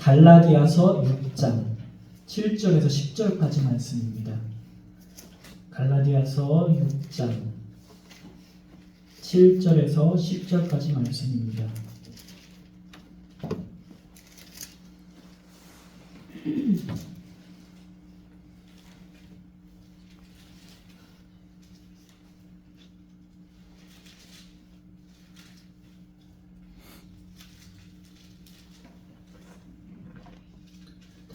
갈라디아서 6장 7절에서 10절까지 말씀입니다. 갈라디아서 6장 7절에서 10절까지 말씀입니다.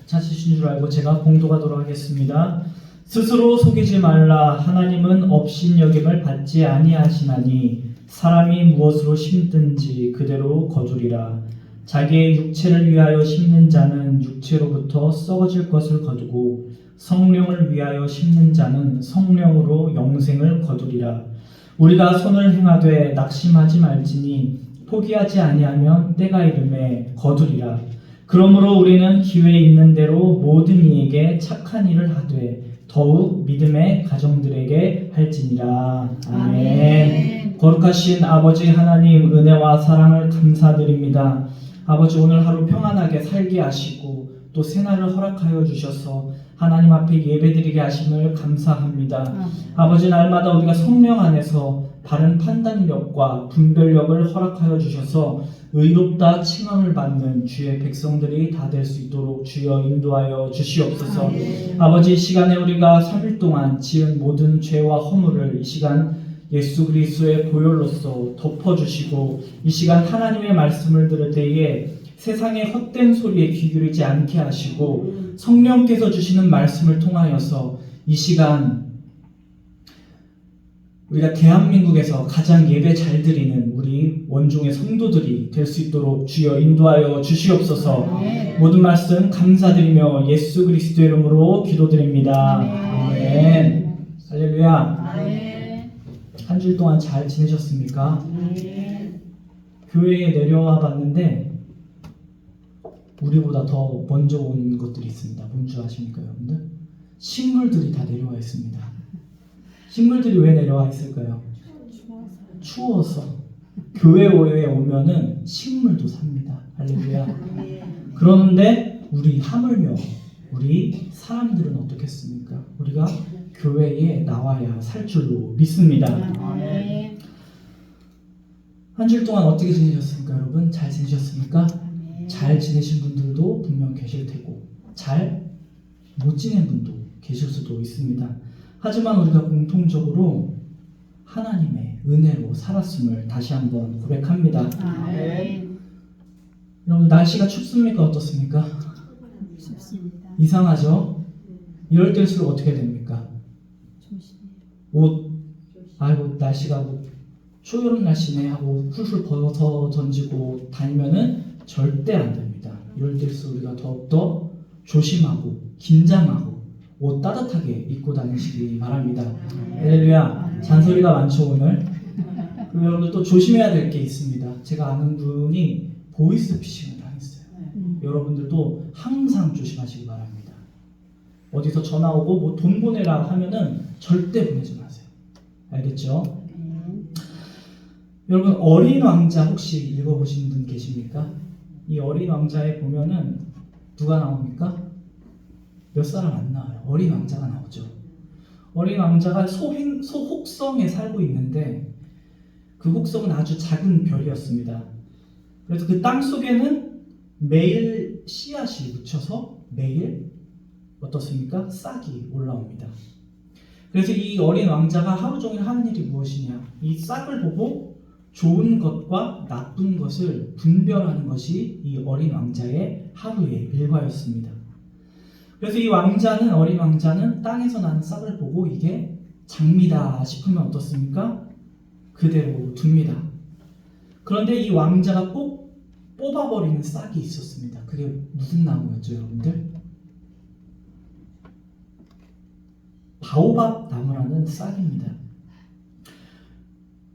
찾으신 줄 알고 제가 봉독하도록 하겠습니다. 스스로 속이지 말라. 하나님은 업신여김을 받지 아니하시나니 사람이 무엇으로 심든지 그대로 거두리라. 자기의 육체를 위하여 심는 자는 육체로부터 썩어질 것을 거두고 성령을 위하여 심는 자는 성령으로 영생을 거두리라. 우리가 선을 행하되 낙심하지 말지니 포기하지 아니하면 때가 이르매 거두리라. 그러므로 우리는 기회 있는 대로 모든 이에게 착한 일을 하되 더욱 믿음의 가정들에게 할지니라. 아멘. 거룩하신 아버지 하나님, 은혜와 사랑을 감사드립니다. 아버지, 오늘 하루 평안하게 살게 하시고 또 새날을 허락하여 주셔서 하나님 앞에 예배드리게 하심을 감사합니다. 아버지, 날마다 우리가 성령 안에서 바른 판단력과 분별력을 허락하여 주셔서 의롭다 칭함을 받는 주의 백성들이 다 될 수 있도록 주여 인도하여 주시옵소서. 아버지, 이 시간에 우리가 3일 동안 지은 모든 죄와 허물을 이 시간 예수 그리스도의 보혈로서 덮어주시고 이 시간 하나님의 말씀을 들을 때에 세상의 헛된 소리에 귀 기울이지 않게 하시고 성령께서 주시는 말씀을 통하여서 이 시간 우리가 대한민국에서 가장 예배 잘 드리는 우리 원종의 성도들이 될 수 있도록 주여 인도하여 주시옵소서. 모든 말씀 감사드리며 예수 그리스도의 이름으로 기도드립니다. 아멘. 할렐루야. 한 주일 동안 잘 지내셨습니까? 교회에 내려와 봤는데 우리보다 더 먼저 온 것들이 있습니다. 뭔지 아십니까, 여러분들? 식물들이 다 내려와 있습니다. 식물들이 왜 내려와 있을까요? 추워서. 교회에 오면은 식물도 삽니다. 할렐루야. 그런데 우리 하물며 우리 사람들은 어떻겠습니까? 우리가 교회에 나와야 살 줄로 믿습니다. 한 주일 동안 어떻게 지내셨습니까, 여러분? 잘 지내셨습니까? 잘 지내신 분들도 분명 계실 테고 잘 못 지낸 분도 계실 수도 있습니다. 하지만 우리가 공통적으로 하나님의 은혜로 살았음을 다시 한번 고백합니다. 여러분, 날씨가 춥습니까? 어떻습니까? 춥습니다. 이상하죠? 이럴 때일수록 어떻게 됩니까? 옷, 아이고 날씨가 뭐 초여름 날씨네 하고 훌훌 벗어 던지고 다니면은 절대 안 됩니다. 이럴 때일수록 우리가 더욱더 조심하고 긴장하고 옷 따뜻하게 입고 다니시기 바랍니다. 할렐루야. 잔소리가 많죠 오늘. 그리고 여러분들 또 조심해야 될 게 있습니다. 제가 아는 분이 보이스피싱을 당했어요. 여러분들도 항상 조심하시기 바랍니다. 어디서 전화 오고 뭐 돈 보내라 하면은 절대 보내지 마세요. 알겠죠? 여러분, 어린 왕자 혹시 읽어보신 분 계십니까? 이 어린 왕자에 보면은 누가 나옵니까? 몇 사람 안 나와요. 어린 왕자가 나오죠. 어린 왕자가 소혹성에 살고 있는데 그 혹성은 아주 작은 별이었습니다. 그래서 그 땅 속에는 매일 씨앗이 묻혀서 매일 어떻습니까? 싹이 올라옵니다. 그래서 이 어린 왕자가 하루 종일 하는 일이 무엇이냐? 이 싹을 보고 좋은 것과 나쁜 것을 분별하는 것이 이 어린 왕자의 하루의 일과였습니다. 그래서 이 어린 왕자는 땅에서 나는 싹을 보고 이게 장미다 싶으면 어떻습니까? 그대로 둡니다. 그런데 이 왕자가 꼭 뽑아버리는 싹이 있었습니다. 그게 무슨 나무였죠, 여러분들? 바오밥 나무라는 싹입니다.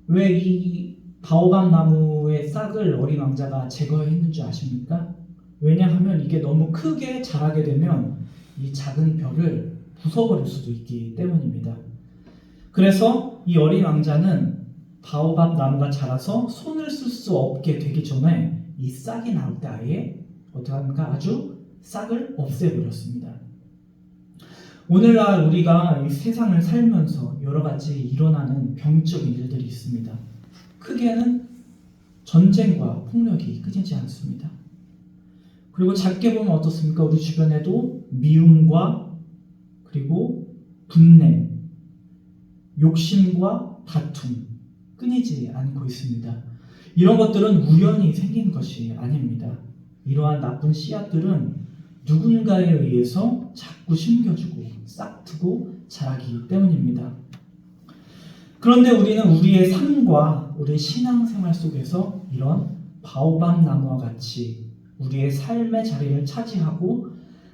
왜 이 바오밥 나무의 싹을 어린 왕자가 제거했는 줄 아십니까? 왜냐하면 이게 너무 크게 자라게 되면 이 작은 별을 부숴버릴 수도 있기 때문입니다. 그래서 이 어린 왕자는 바오밥 나무가 자라서 손을 쓸 수 없게 되기 전에 이 싹이 나올 때 아예 어떻게 합니까? 아주 싹을 없애버렸습니다. 오늘날 우리가 이 세상을 살면서 여러 가지 일어나는 병적인 일들이 있습니다. 크게는 전쟁과 폭력이 끊이지 않습니다. 그리고 작게 보면 어떻습니까? 우리 주변에도 미움과 그리고 분냄, 욕심과 다툼 끊이지 않고 있습니다. 이런 것들은 우연히 생긴 것이 아닙니다. 이러한 나쁜 씨앗들은 누군가에 의해서 자꾸 심겨주고 싹트고 자라기 때문입니다. 그런데 우리는 우리의 삶과 우리의 신앙생활 속에서 이런 바오밥 나무와 같이 우리의 삶의 자리를 차지하고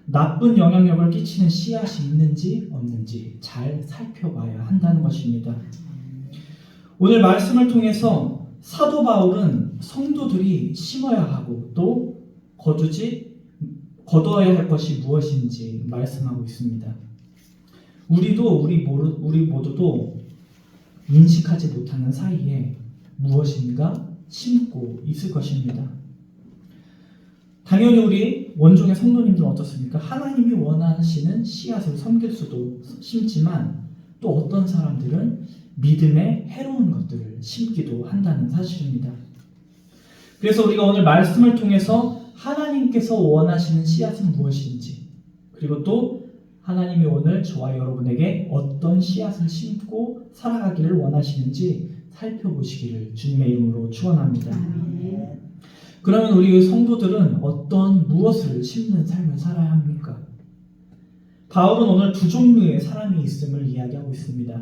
나쁜 영향력을 끼치는 씨앗이 있는지 없는지 잘 살펴봐야 한다는 것입니다. 오늘 말씀을 통해서 사도 바울은 성도들이 심어야 하고 또 거두어야 할 것이 무엇인지 말씀하고 있습니다. 우리 모두도 인식하지 못하는 사이에 무엇인가 심고 있을 것입니다. 당연히 우리 원종의 성도님들은 어떻습니까? 하나님이 원하시는 씨앗을 섬길 수도 심지만 또 어떤 사람들은 믿음의 해로운 것들을 심기도 한다는 사실입니다. 그래서 우리가 오늘 말씀을 통해서 하나님께서 원하시는 씨앗은 무엇인지 그리고 또 하나님이 오늘 저와 여러분에게 어떤 씨앗을 심고 살아가기를 원하시는지 살펴보시기를 주님의 이름으로 축원합니다. 그러면 우리 성도들은 무엇을 심는 삶을 살아야 합니까? 바울은 오늘 두 종류의 사람이 있음을 이야기하고 있습니다.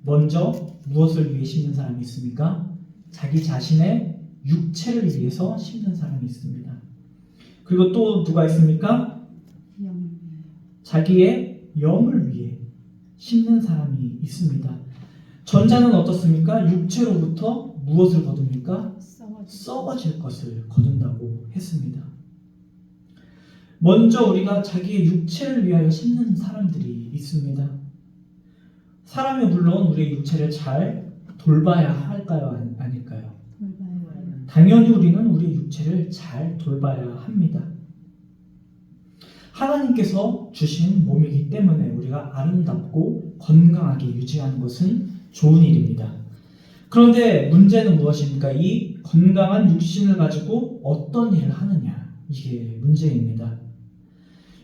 먼저 무엇을 위해 심는 사람이 있습니까? 자기 자신의 육체를 위해서 심는 사람이 있습니다. 그리고 또 누가 있습니까? 자기의 영을 위해 심는 사람이 있습니다. 전자는 어떻습니까? 육체로부터 무엇을 거둡니까? 썩어질 것을 거둔다고 했습니다. 먼저 우리가 자기의 육체를 위하여 심는 사람들이 있습니다. 사람이 물론 우리의 육체를 잘 돌봐야 할까요? 아닐까요? 당연히 우리는 우리의 육체를 잘 돌봐야 합니다. 하나님께서 주신 몸이기 때문에 우리가 아름답고 건강하게 유지하는 것은 좋은 일입니다. 그런데 문제는 무엇입니까? 이 건강한 육신을 가지고 어떤 일을 하느냐, 이게 문제입니다.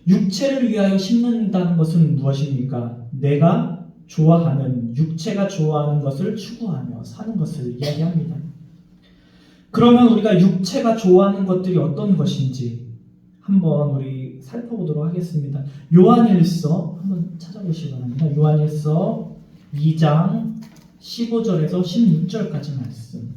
육체를 위하여 심는다는 것은 무엇입니까? 내가 좋아하는, 육체가 좋아하는 것을 추구하며 사는 것을 이야기합니다. 그러면 우리가 육체가 좋아하는 것들이 어떤 것인지 한번 우리 살펴보도록 하겠습니다. 요한일서 한번 찾아보시기 바랍니다. 요한일서 2장 15절에서 16절까지 말씀.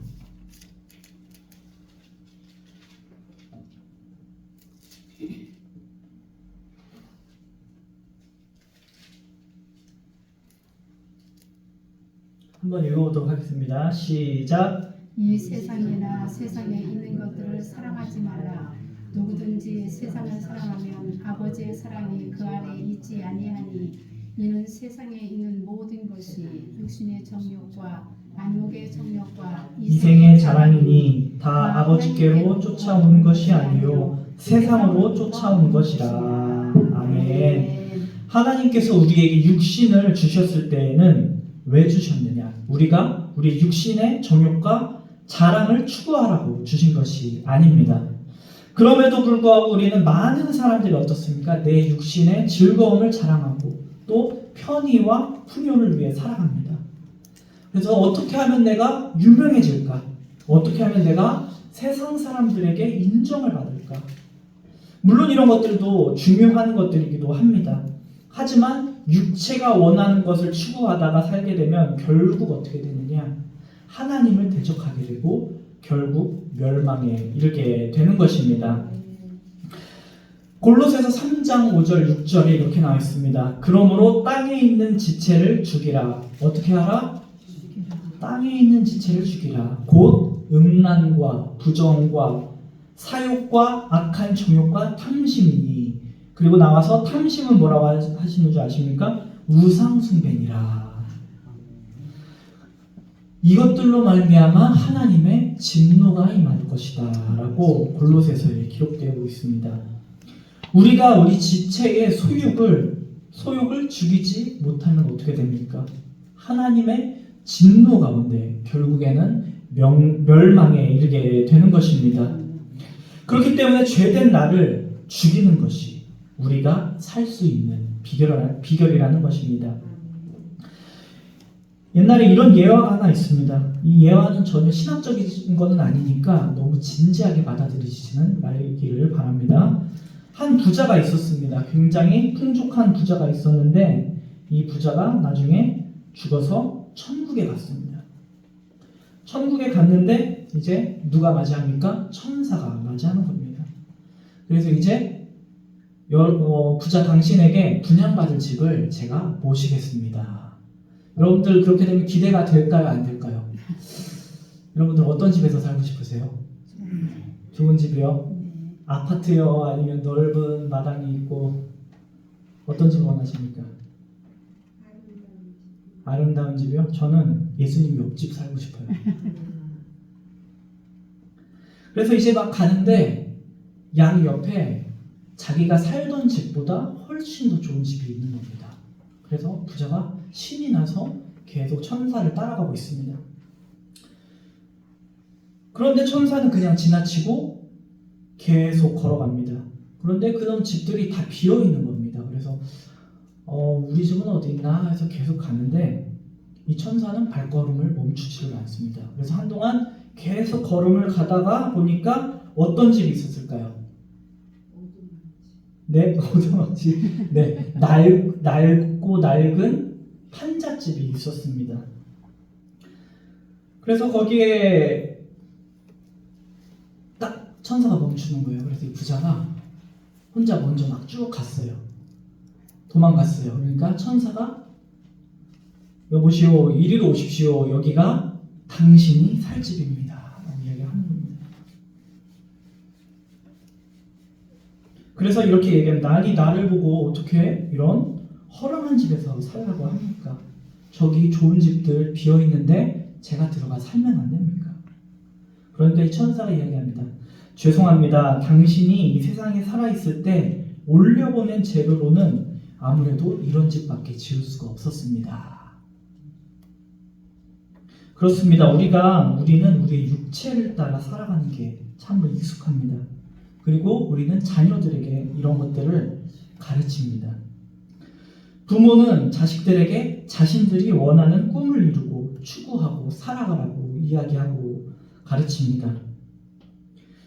한번 읽어보도록 하겠습니다. 시작. 이 세상이나 세상에 있는 것들을 사랑하지 말라. 누구든지 세상을 사랑하면 아버지의 사랑이 그 안에 있지 아니하니 이는 세상에 있는 모든 것이 육신의 정욕과 안목의 정욕과 이생의 자랑이니 다 아버지께로 쫓아온 것이 아니요 세상으로 쫓아온 것이라. 아멘. 하나님께서 우리에게 육신을 주셨을 때에는 왜 주셨느냐? 우리가 우리 육신의 정욕과 자랑을 추구하라고 주신 것이 아닙니다. 그럼에도 불구하고 우리는 많은 사람들이 어떻습니까? 내 육신의 즐거움을 자랑하고 또 편의와 풍요를 위해 살아갑니다. 그래서 어떻게 하면 내가 유명해질까? 어떻게 하면 내가 세상 사람들에게 인정을 받을까? 물론 이런 것들도 중요한 것들이기도 합니다. 하지만 육체가 원하는 것을 추구하다가 살게 되면 결국 어떻게 되느냐? 하나님을 대적하게 되고 결국 멸망에 이르게 되는 것입니다. 골로새서 3장 5절 6절에 이렇게 나와 있습니다. 그러므로 땅에 있는 지체를 죽이라. 어떻게 하라? 땅에 있는 지체를 죽이라. 곧 음란과 부정과 사욕과 악한 정욕과 탐심이니. 그리고 나와서 탐심은 뭐라고 하시는 줄 아십니까? 우상숭배니라. 이것들로 말미암아 하나님의 진노가 임할 것이다 라고 골로새서에 기록되고 있습니다. 우리가 우리 지체의 소욕을 죽이지 못하면 어떻게 됩니까? 하나님의 진노 가운데 결국에는 멸망에 이르게 되는 것입니다. 그렇기 때문에 죄된 나를 죽이는 것이 우리가 살 수 있는 비결이라는 것입니다. 옛날에 이런 예화가 하나 있습니다. 이 예화는 전혀 신학적인 것은 아니니까 너무 진지하게 받아들이시는 말기를 바랍니다. 한 부자가 있었습니다. 굉장히 풍족한 부자가 있었는데 이 부자가 나중에 죽어서 천국에 갔습니다. 천국에 갔는데 이제 누가 맞이합니까? 천사가 맞이하는 겁니다. 그래서 이제 부자 당신에게 분양받을 집을 제가 모시겠습니다. 여러분들 그렇게 되면 기대가 될까요? 안 될까요? 여러분들 어떤 집에서 살고 싶으세요? 좋은 집이요? 아파트요? 아니면 넓은 마당이 있고 어떤 집 원하십니까? 아름다운 집이요? 저는 예수님 옆집 살고 싶어요. 그래서 이제 막 가는데 양 옆에 자기가 살던 집보다 훨씬 더 좋은 집이 있는 겁니다. 그래서 부자가 신이 나서 계속 천사를 따라가고 있습니다. 그런데 천사는 그냥 지나치고 계속 걸어갑니다. 그런데 그런 집들이 다 비어 있는 겁니다. 그래서 우리 집은 어디 있나 해서 계속 가는데 이 천사는 발걸음을 멈추지를 않습니다. 그래서 한동안 계속 걸음을 가다가 보니까 어떤 집이 있었을까요? 네, 오두막집. 네, 낡고 낡은 판잣집이 있었습니다. 그래서 거기에 딱 천사가 멈추는 거예요. 그래서 이 부자가 혼자 먼저 막 쭉 갔어요. 도망갔어요. 그러니까 천사가 여보시오, 이리로 오십시오. 여기가 당신이 살 집입니다. 라고 이야기하는 겁니다. 그래서 이렇게 얘기합니다. 아니 나를 보고 어떻게 이런 허름한 집에서 살라고 합니까? 저기 좋은 집들 비어있는데 제가 들어가 살면 안 됩니까? 그러니까 이 천사가 이야기합니다. 죄송합니다. 당신이 이 세상에 살아있을 때 올려보낸 재료로는 아무래도 이런 집밖에 지을 수가 없었습니다. 그렇습니다. 우리는 우리의 육체를 따라 살아가는 게 참으로 익숙합니다. 그리고 우리는 자녀들에게 이런 것들을 가르칩니다. 부모는 자식들에게 자신들이 원하는 꿈을 이루고 추구하고 살아가라고 이야기하고 가르칩니다.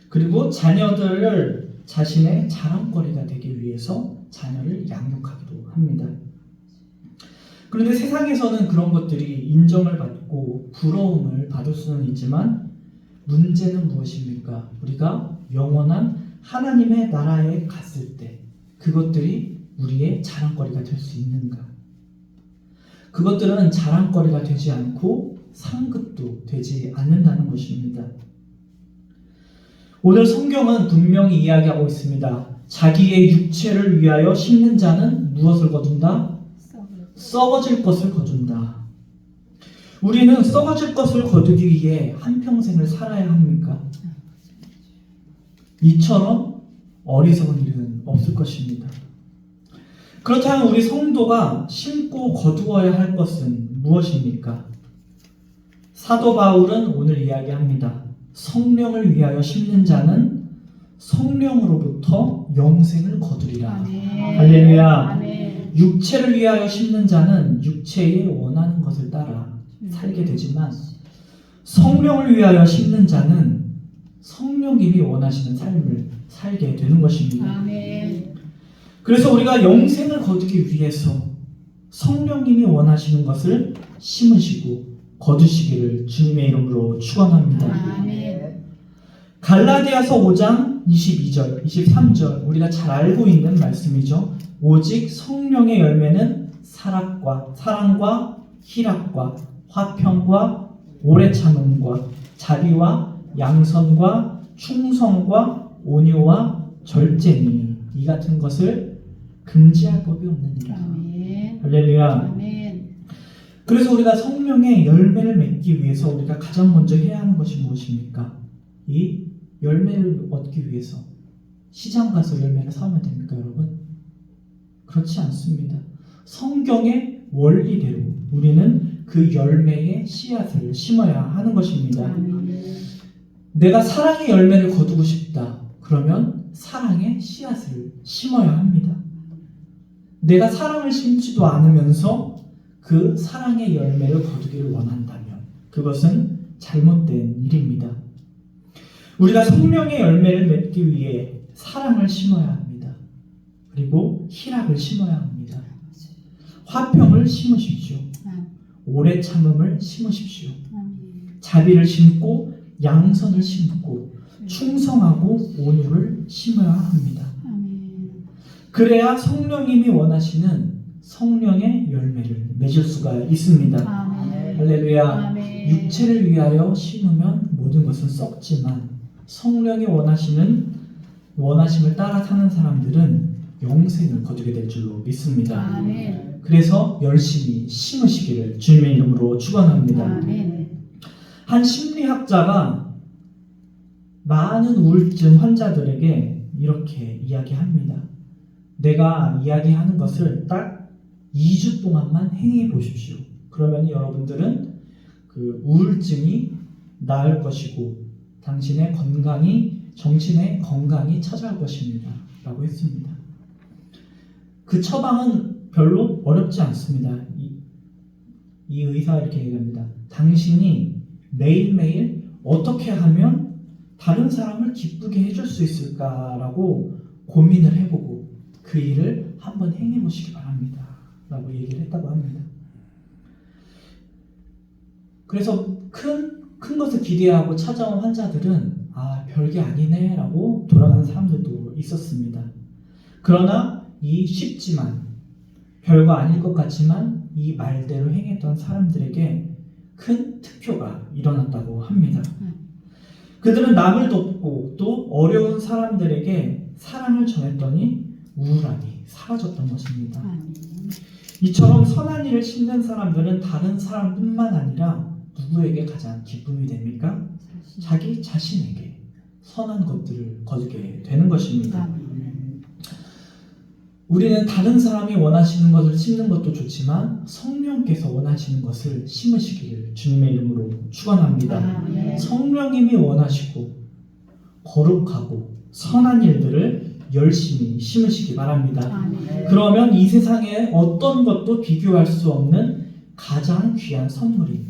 그리고 자녀들을 자신의 자랑거리가 되기 위해서 자녀를 양육하기도 합니다. 그런데 세상에서는 그런 것들이 인정을 받고 부러움을 받을 수는 있지만 문제는 무엇입니까? 우리가 영원한 하나님의 나라에 갔을 때 그것들이 우리의 자랑거리가 될 수 있는가? 그것들은 자랑거리가 되지 않고 상급도 되지 않는다는 것입니다. 오늘 성경은 분명히 이야기하고 있습니다. 자기의 육체를 위하여 심는 자는 무엇을 거둔다? 썩어질 것을 거둔다. 우리는 썩어질 것을 거두기 위해 한평생을 살아야 합니까? 이처럼 어리석은 일은 없을 것입니다. 그렇다면 우리 성도가 심고 거두어야 할 것은 무엇입니까? 사도 바울은 오늘 이야기합니다. 성령을 위하여 심는 자는 성령으로부터 영생을 거두리라. 아멘. 할렐루야. 아멘. 육체를 위하여 심는 자는 육체에 원하는 것을 따라 살게 되지만 성령을 위하여 심는 자는 성령님이 원하시는 삶을 살게 되는 것입니다. 아멘. 그래서 우리가 영생을 거두기 위해서 성령님이 원하시는 것을 심으시고 거두시기를 주님의 이름으로 축원합니다. 아멘. 갈라디아서 5장 22절, 23절 우리가 잘 알고 있는 말씀이죠. 오직 성령의 열매는 사랑과 희락과 화평과 오래 참음과 자비와 양선과 충성과 온유와 절제니 이 같은 것을 금지할 법이 없느니라. 아멘. 할렐루야. 아멘. 그래서 우리가 성령의 열매를 맺기 위해서 우리가 가장 먼저 해야 하는 것이 무엇입니까? 이 열매를 얻기 위해서 시장 가서 열매를 사오면 됩니까, 여러분? 그렇지 않습니다. 성경의 원리대로 우리는 그 열매의 씨앗을 심어야 하는 것입니다. 내가 사랑의 열매를 거두고 싶다. 그러면 사랑의 씨앗을 심어야 합니다. 내가 사랑을 심지도 않으면서 그 사랑의 열매를 거두기를 원한다면 그것은 잘못된 일입니다. 우리가 성령의 열매를 맺기 위해 사랑을 심어야 합니다. 그리고 희락을 심어야 합니다. 화평을 심으십시오. 오래 참음을 심으십시오. 자비를 심고 양선을 심고 충성하고 온유를 심어야 합니다. 그래야 성령님이 원하시는 성령의 열매를 맺을 수가 있습니다. 할렐루야. 육체를 위하여 심으면 모든 것은 썩지만 성령이 원하심을 따라 사는 사람들은 영생을 거두게 될 줄로 믿습니다. 그래서 열심히 심으시기를 주님의 이름으로 축원합니다. 한 심리학자가 많은 우울증 환자들에게 이렇게 이야기합니다. 내가 이야기하는 것을 딱 2주 동안만 행해 보십시오. 그러면 여러분들은 그 우울증이 나을 것이고 당신의 정신의 건강이 찾아올 것입니다. 라고 했습니다. 그 처방은 별로 어렵지 않습니다. 이 의사가 이렇게 얘기합니다. 당신이 매일매일 어떻게 하면 다른 사람을 기쁘게 해줄 수 있을까라고 고민을 해보고 그 일을 한번 행해보시기 바랍니다. 라고 얘기를 했다고 합니다. 그래서 큰 것을 기대하고 찾아온 환자들은 별게 아니네 라고 돌아가는 사람들도 있었습니다. 그러나 이 쉽지만 별거 아닐 것 같지만 이 말대로 행했던 사람들에게 큰 특효가 일어났다고 합니다. 그들은 남을 돕고 또 어려운 사람들에게 사랑을 전했더니 우울함이 사라졌던 것입니다. 이처럼 선한 일을 심는 사람들은 다른 사람뿐만 아니라 누구에게 가장 기쁨이 됩니까? 자기 자신에게 선한 것들을 거두게 되는 것입니다. 우리는 다른 사람이 원하시는 것을 심는 것도 좋지만 성령께서 원하시는 것을 심으시기를 주님의 이름으로 축원합니다. 성령님이 원하시고 거룩하고 선한 일들을 열심히 심으시기 바랍니다. 그러면 이 세상에 어떤 것도 비교할 수 없는 가장 귀한 선물인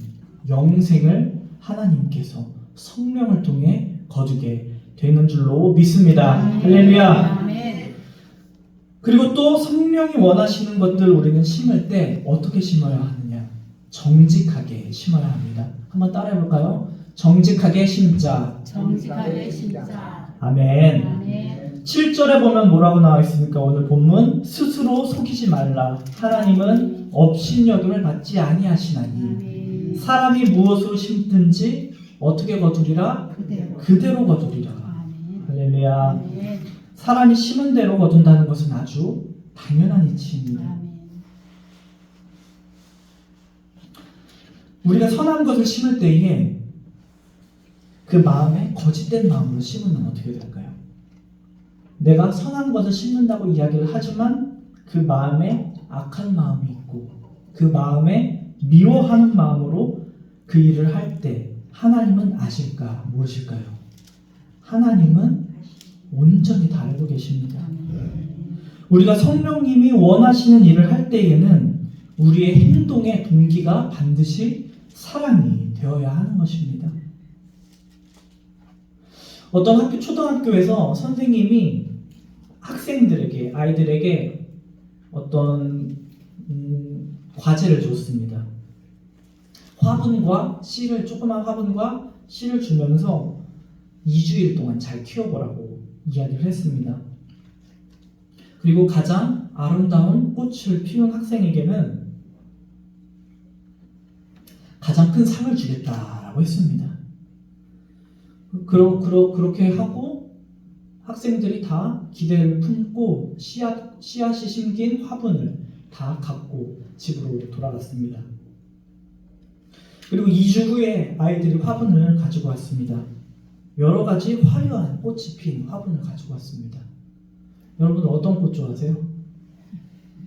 영생을 하나님께서 성령을 통해 거두게 되는 줄로 믿습니다. 할렐루야. 그리고 또 성령이 원하시는 것들 우리는 심을 때 어떻게 심어야 하느냐? 정직하게 심어야 합니다. 한번 따라해 볼까요? 정직하게 심자. 정직하게 심자. 아멘. 7절에 보면 뭐라고 나와 있습니까? 오늘 본문 스스로 속이지 말라. 하나님은 업신여김을 받지 아니하시나니 사람이 무엇으로 심든지 어떻게 거두리라? 그대로 거두리라. 할렐루야. 사람이 심은 대로 거둔다는 것은 아주 당연한 이치입니다. 우리가 선한 것을 심을 때에 그 마음에 거짓된 마음으로 심으면 어떻게 될까요? 내가 선한 것을 심는다고 이야기를 하지만 그 마음에 악한 마음이 있고 그 마음에 미워하는 마음으로 그 일을 할 때 하나님은 아실까 무엇일까요? 하나님은 온전히 다 알고 계십니다. 우리가 성령님이 원하시는 일을 할 때에는 우리의 행동의 동기가 반드시 사랑이 되어야 하는 것입니다. 어떤 초등학교에서 선생님이 아이들에게 어떤 과제를 줬습니다. 조그만 화분과 씨를 주면서 2주일 동안 잘 키워보라고 이야기를 했습니다. 그리고 가장 아름다운 꽃을 피운 학생에게는 가장 큰 상을 주겠다라고 했습니다. 그렇게 하고 학생들이 다 기대를 품고 씨앗이 심긴 화분을 다 갖고 집으로 돌아갔습니다. 그리고 2주 후에 아이들이 화분을 가지고 왔습니다. 여러 가지 화려한 꽃이 핀 화분을 가지고 왔습니다. 여러분 어떤 꽃 좋아하세요?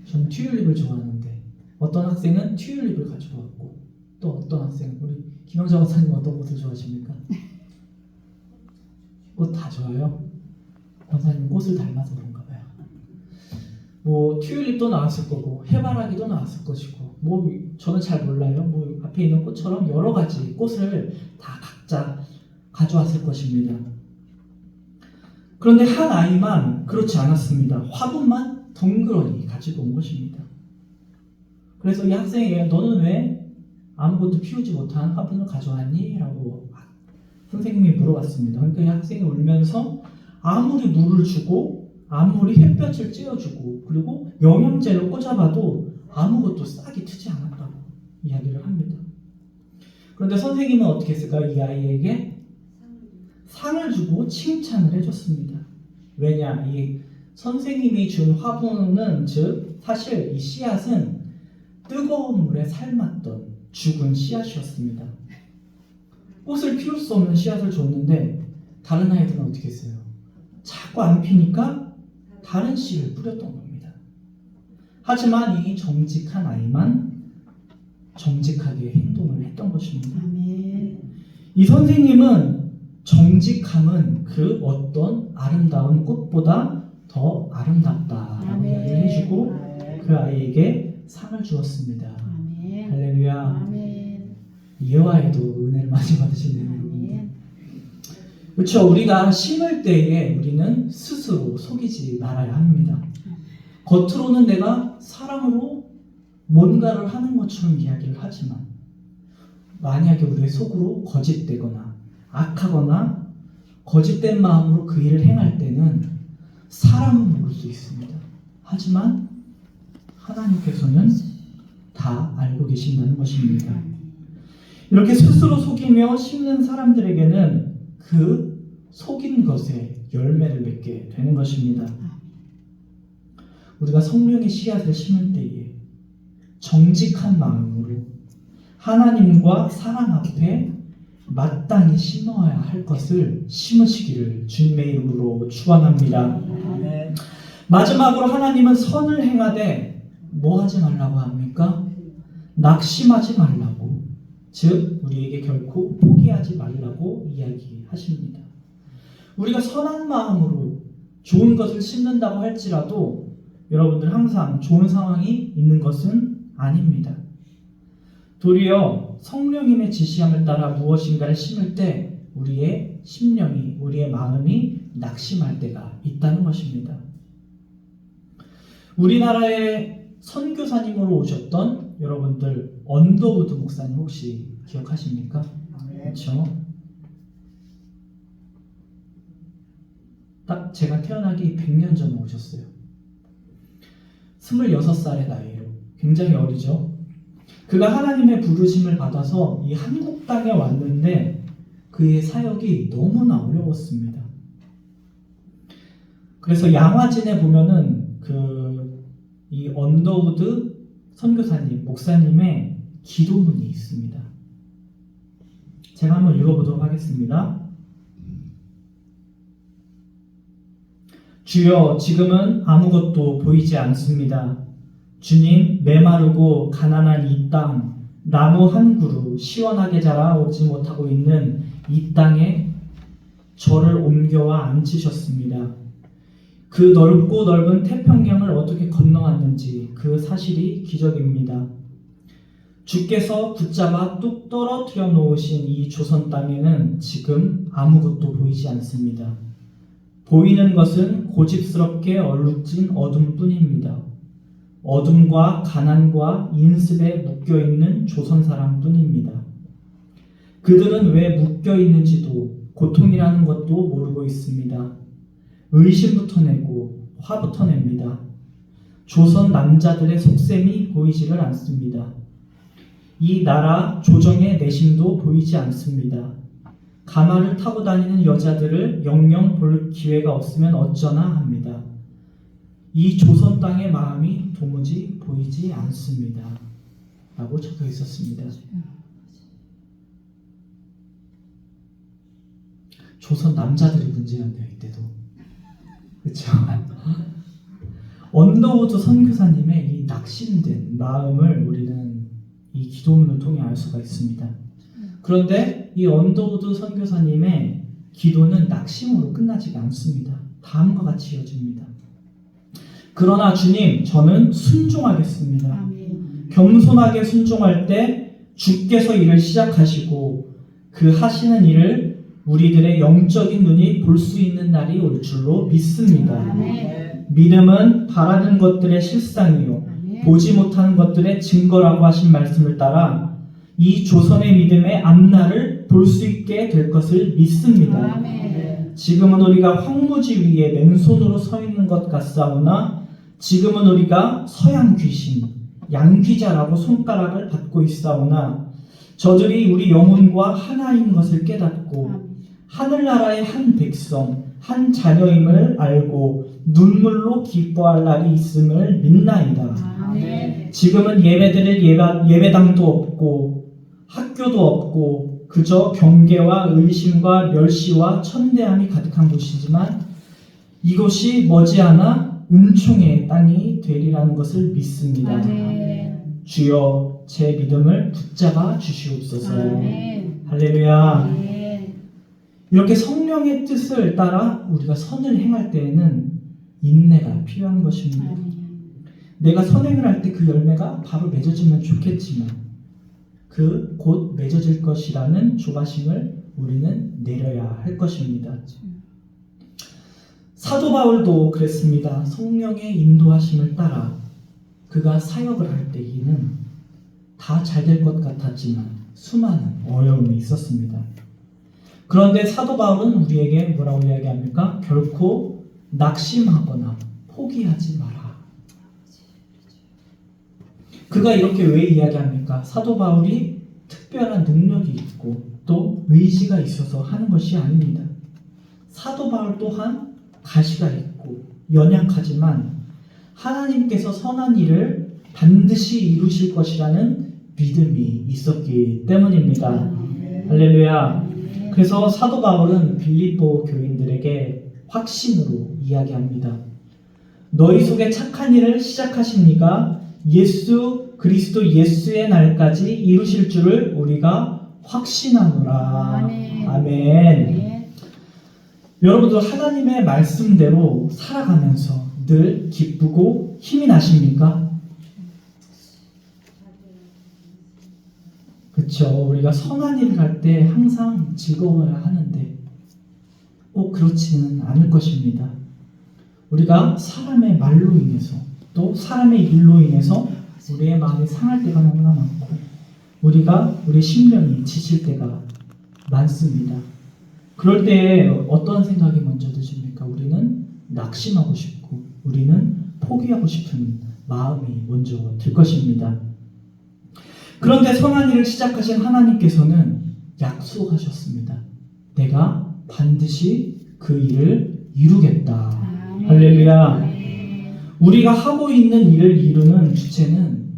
저는 튤립을 좋아하는데 어떤 학생은 튤립을 가지고 왔고 또 어떤 학생, 우리 김영자 원사님 어떤 꽃을 좋아하십니까? 꽃 다 좋아요? 원사님 꽃을 닮아서 그런가 봐요. 뭐 튤립도 나왔을 거고 해바라기도 나왔을 것이고 뭐 저는 잘 몰라요. 뭐 앞에 있는 꽃처럼 여러 가지 꽃을 다 각자 가져왔을 것입니다. 그런데 한 아이만 그렇지 않았습니다. 화분만 덩그러니 가지고 온 것입니다. 그래서 이 학생에게 너는 왜 아무것도 피우지 못한 화분을 가져왔니? 라고 선생님이 물어봤습니다. 그러니까 이 학생이 울면서 아무리 물을 주고 아무리 햇볕을 쬐어주고 그리고 영양제를 꽂아봐도 아무것도 싹이 트지 않았다고 이야기를 합니다. 그런데 선생님은 어떻게 했을까요? 이 아이에게 상을 주고 칭찬을 해줬습니다. 왜냐? 이 선생님이 준 화분은 즉 사실 이 씨앗은 뜨거운 물에 삶았던 죽은 씨앗이었습니다. 꽃을 피울 수 없는 씨앗을 줬는데 다른 아이들은 어떻게 했어요? 자꾸 안 피니까 다른 씨를 뿌렸던 겁니다. 하지만 이 정직한 아이만 정직하게 행동을 했던 것입니다. 아멘. 이 선생님은 정직함은 그 어떤 아름다운 꽃보다 더 아름답다라고 이야기를 해주고 그 아이에게 상을 주었습니다. 아멘. 할렐루야. 아멘. 예화에도 은혜를 많이 받으시네요. 아멘. 그렇죠. 우리가 심을 때에 우리는 스스로 속이지 말아야 합니다. 겉으로는 내가 사랑으로 뭔가를 하는 것처럼 이야기를 하지만 만약에 우리의 속으로 거짓되거나 악하거나 거짓된 마음으로 그 일을 행할 때는 사람은 모를 수 있습니다. 하지만 하나님께서는 다 알고 계신다는 것입니다. 이렇게 스스로 속이며 심는 사람들에게는 그 속인 것에 열매를 맺게 되는 것입니다. 우리가 성령의 씨앗을 심을 때에 정직한 마음으로 하나님과 사랑 앞에 마땅히 심어야 할 것을 심으시기를 주님의 이름으로 축원합니다. 마지막으로 하나님은 선을 행하되 뭐 하지 말라고 합니까? 낙심하지 말라고, 즉 우리에게 결코 포기하지 말라고 이야기하십니다. 우리가 선한 마음으로 좋은 것을 심는다고 할지라도 여러분들 항상 좋은 상황이 있는 것은 아닙니다. 도리어 성령님의 지시함을 따라 무엇인가를 심을 때 우리의 심령이, 우리의 마음이 낙심할 때가 있다는 것입니다. 우리나라의 선교사님으로 오셨던 여러분들 언더우드 목사님 혹시 기억하십니까? 그렇죠? 딱 제가 태어나기 100년 전에 오셨어요. 26살의 나이로 굉장히 어리죠. 그가 하나님의 부르심을 받아서 이 한국 땅에 왔는데 그의 사역이 너무나 어려웠습니다. 그래서 양화진에 보면은 이 언더우드 선교사님, 목사님의 기도문이 있습니다. 제가 한번 읽어보도록 하겠습니다. 주여, 지금은 아무것도 보이지 않습니다. 주님, 메마르고 가난한 이 땅, 나무 한 그루 시원하게 자라오지 못하고 있는 이 땅에 저를 옮겨와 앉히셨습니다. 그 넓고 넓은 태평양을 어떻게 건너왔는지 그 사실이 기적입니다. 주께서 붙잡아 뚝 떨어뜨려 놓으신 이 조선 땅에는 지금 아무것도 보이지 않습니다. 보이는 것은 고집스럽게 얼룩진 어둠뿐입니다. 어둠과 가난과 인습에 묶여있는 조선 사람뿐입니다. 그들은 왜 묶여있는지도 고통이라는 것도 모르고 있습니다. 의심부터 내고 화부터 냅니다. 조선 남자들의 속셈이 보이지를 않습니다. 이 나라 조정의 내심도 보이지 않습니다. 가마를 타고 다니는 여자들을 영영 볼 기회가 없으면 어쩌나 합니다. 이 조선 땅의 마음이 도무지 보이지 않습니다. 라고 적혀 있었습니다. 조선 남자들이 문제였네요, 이때도. 그렇죠? 언더우드 선교사님의 이 낙심된 마음을 우리는 이 기도문을 통해 알 수가 있습니다. 그런데 이 언더우드 선교사님의 기도는 낙심으로 끝나지가 않습니다. 다음과 같이 이어집니다. 그러나 주님, 저는 순종하겠습니다. 아멘. 겸손하게 순종할 때 주께서 일을 시작하시고 그 하시는 일을 우리들의 영적인 눈이 볼 수 있는 날이 올 줄로 믿습니다. 아멘. 믿음은 바라는 것들의 실상이요 아멘. 보지 못하는 것들의 증거라고 하신 말씀을 따라 이 조선의 믿음의 앞날을 볼 수 있게 될 것을 믿습니다. 아멘. 지금은 우리가 황무지 위에 맨손으로 서 있는 것 같사오나 지금은 우리가 서양 귀신, 양귀자라고 손가락을 받고 있사오나 저들이 우리 영혼과 하나인 것을 깨닫고 하늘나라의 한 백성, 한 자녀임을 알고 눈물로 기뻐할 날이 있음을 믿나이다. 아멘. 지금은 예배드릴 예배당도 없고 학교도 없고 그저 경계와 의심과 멸시와 천대함이 가득한 곳이지만 이곳이 머지않아 은총의 땅이 되리라는 것을 믿습니다. 아멘. 주여 제 믿음을 붙잡아 주시옵소서. 아멘. 할렐루야. 아멘. 이렇게 성령의 뜻을 따라 우리가 선을 행할 때에는 인내가 필요한 것입니다. 아멘. 내가 선행을 할 때 그 열매가 바로 맺어지면 좋겠지만 그 곧 맺어질 것이라는 조바심을 우리는 내려야 할 것입니다. 사도 바울도 그랬습니다. 성령의 인도하심을 따라 그가 사역을 할 때에는 다 잘 될 것 같았지만 수많은 어려움이 있었습니다. 그런데 사도 바울은 우리에게 뭐라고 이야기합니까? 결코 낙심하거나 포기하지 마라. 그가 이렇게 왜 이야기합니까? 사도 바울이 특별한 능력이 있고 또 의지가 있어서 하는 것이 아닙니다. 사도 바울 또한 가시가 있고 연약하지만 하나님께서 선한 일을 반드시 이루실 것이라는 믿음이 있었기 때문입니다. 할렐루야. 그래서 사도 바울은 빌립보 교인들에게 확신으로 이야기합니다. 너희 속에 착한 일을 시작하십니까? 예수 그리스도 예수의 날까지 이루실 줄을 우리가 확신하노라. 아멘. 아멘. 여러분들 하나님의 말씀대로 살아가면서 늘 기쁘고 힘이 나십니까? 그렇죠. 우리가 선한 일을 할 때 항상 즐거워야 하는데 꼭 그렇지는 않을 것입니다. 우리가 사람의 말로 인해서 또 사람의 일로 인해서 우리의 마음이 상할 때가 너무나 많고 우리가 우리 심령이 지칠 때가 많습니다. 그럴 때 어떤 생각이 먼저 드십니까? 우리는 낙심하고 싶고 우리는 포기하고 싶은 마음이 먼저 들 것입니다. 그런데 선한 일을 시작하신 하나님께서는 약속하셨습니다. 내가 반드시 그 일을 이루겠다. 아멘. 할렐루야. 아멘. 우리가 하고 있는 일을 이루는 주체는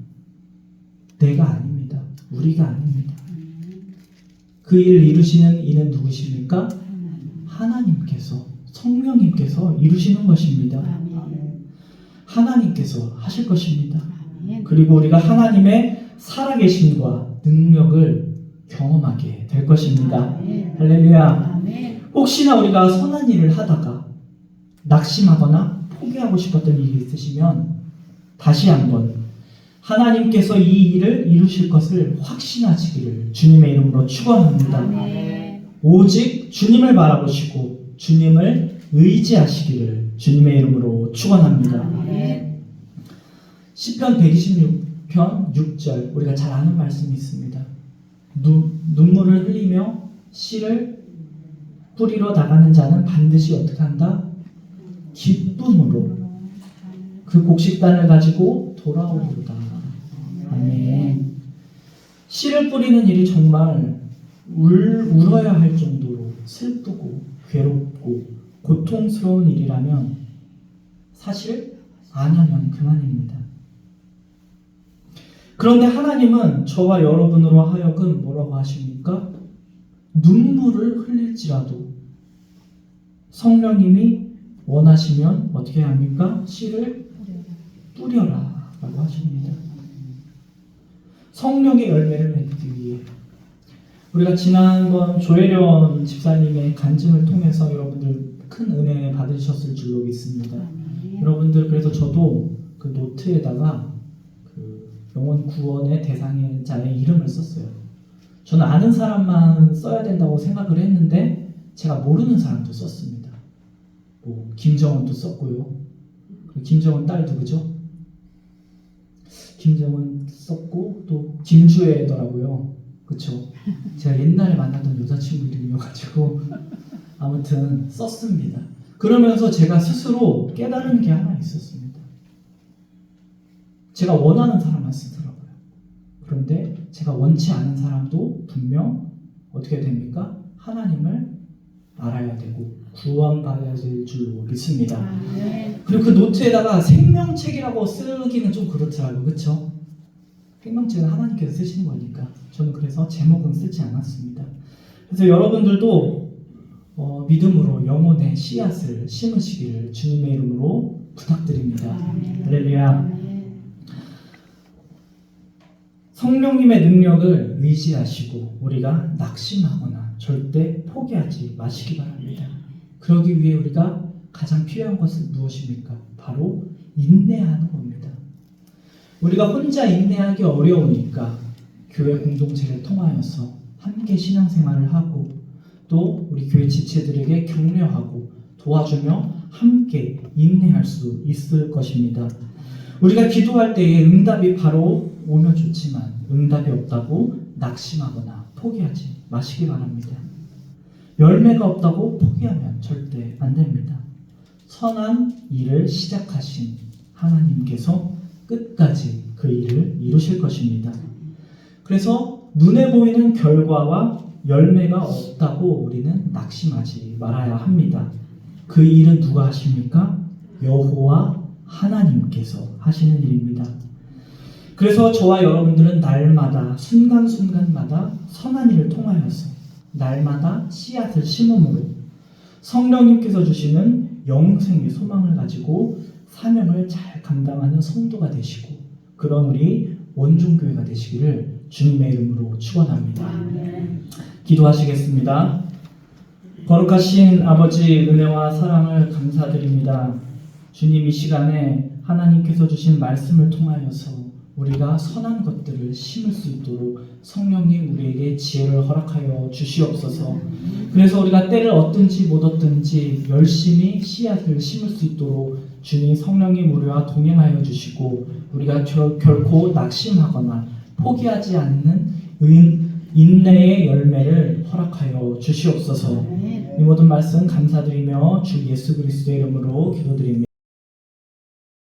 내가 아닙니다. 우리가 아닙니다. 그 일을 이루시는 이는 누구십니까? 하나님께서, 성령님께서 이루시는 것입니다. 아멘. 하나님께서 하실 것입니다. 아멘. 그리고 우리가 하나님의 살아계심과 능력을 경험하게 될 것입니다. 아멘. 할렐루야. 아멘. 혹시나 우리가 선한 일을 하다가 낙심하거나 포기하고 싶었던 일이 있으시면 다시 한번 하나님께서 이 일을 이루실 것을 확신하시기를 주님의 이름으로 축원합니다. 아멘. 오직 주님을 바라보시고 주님을 의지하시기를 주님의 이름으로 축원합니다. 아멘. 시편 126편 6절 우리가 잘 아는 말씀이 있습니다. 눈물을 흘리며 씨를 뿌리러 나가는 자는 반드시 어떻게 한다? 기쁨으로 그 곡식단을 가지고 돌아오리로다. 아멘. 씨를 뿌리는 일이 정말 울어야 할 정도로 슬프고 괴롭고 고통스러운 일이라면 사실 안 하면 그만입니다. 그런데 하나님은 저와 여러분으로 하여금 뭐라고 하십니까? 눈물을 흘릴지라도 성령님이 원하시면 어떻게 합니까? 씨를 뿌려라 라고 하십니다. 성령의 열매를 맺기 위해 우리가 지난번 조혜련 집사님의 간증을 통해서 여러분들 큰 은혜 받으셨을 줄로 믿습니다. 여러분들 그래서 저도 그 노트에다가 그 영혼 구원의 대상자의 이름을 썼어요. 저는 아는 사람만 써야 된다고 생각을 했는데 제가 모르는 사람도 썼습니다. 뭐 김정은도 썼고요. 김정은 딸 누구죠? 김정은 썼고 또 김주애더라고요. 그쵸? 제가 옛날에 만났던 여자친구 이름이어가지고 아무튼 썼습니다. 그러면서 제가 스스로 깨달은 게 하나 있었습니다. 제가 원하는 사람만 쓰더라고요. 그런데 제가 원치 않은 사람도 분명 어떻게 됩니까? 하나님을 알아야 되고 구원받아야 될 줄로 믿습니다. 그리고 그 노트에다가 생명책이라고 쓰기는 좀 그렇더라고요. 그렇죠? 생명책은 하나님께서 쓰시는 거니까 저는 그래서 제목은 쓰지 않았습니다. 그래서 여러분들도 믿음으로 영혼의 씨앗을 심으시기를 주님의 이름으로 부탁드립니다. 할렐루야. 성령님의 능력을 의지하시고 우리가 낙심하거나 절대 포기하지 마시기 바랍니다. 그러기 위해 우리가 가장 필요한 것은 무엇입니까? 바로 인내하는 겁니다. 우리가 혼자 인내하기 어려우니까 교회 공동체를 통하여서 함께 신앙생활을 하고 또 우리 교회 지체들에게 격려하고 도와주며 함께 인내할 수 있을 것입니다. 우리가 기도할 때에 응답이 바로 오면 좋지만 응답이 없다고 낙심하거나 포기하지 마시기 바랍니다. 열매가 없다고 포기하면 절대 안 됩니다. 선한 일을 시작하신 하나님께서 끝까지 그 일을 이루실 것입니다. 그래서 눈에 보이는 결과와 열매가 없다고 우리는 낙심하지 말아야 합니다. 그 일은 누가 하십니까? 여호와 하나님께서 하시는 일입니다. 그래서 저와 여러분들은 날마다 순간순간마다 선한 일을 통하여서 날마다 씨앗을 심음으로 성령님께서 주시는 영생의 소망을 가지고 사명을 잘 감당하는 성도가 되시고 그런 우리 원종교회가 되시기를 주님의 이름으로 축원합니다. 기도하시겠습니다. 거룩하신 아버지 은혜와 사랑을 감사드립니다. 주님 이 시간에 하나님께서 주신 말씀을 통하여서 우리가 선한 것들을 심을 수 있도록 성령님 우리에게 지혜를 허락하여 주시옵소서. 그래서 우리가 때를 얻든지 못 얻든지 열심히 씨앗을 심을 수 있도록 주님 성령님 우리와 동행하여 주시고 우리가 결코 낙심하거나 포기하지 않는 인내의 열매를 허락하여 주시옵소서. 이 모든 말씀 감사드리며 주 예수 그리스도의 이름으로 기도드립니다.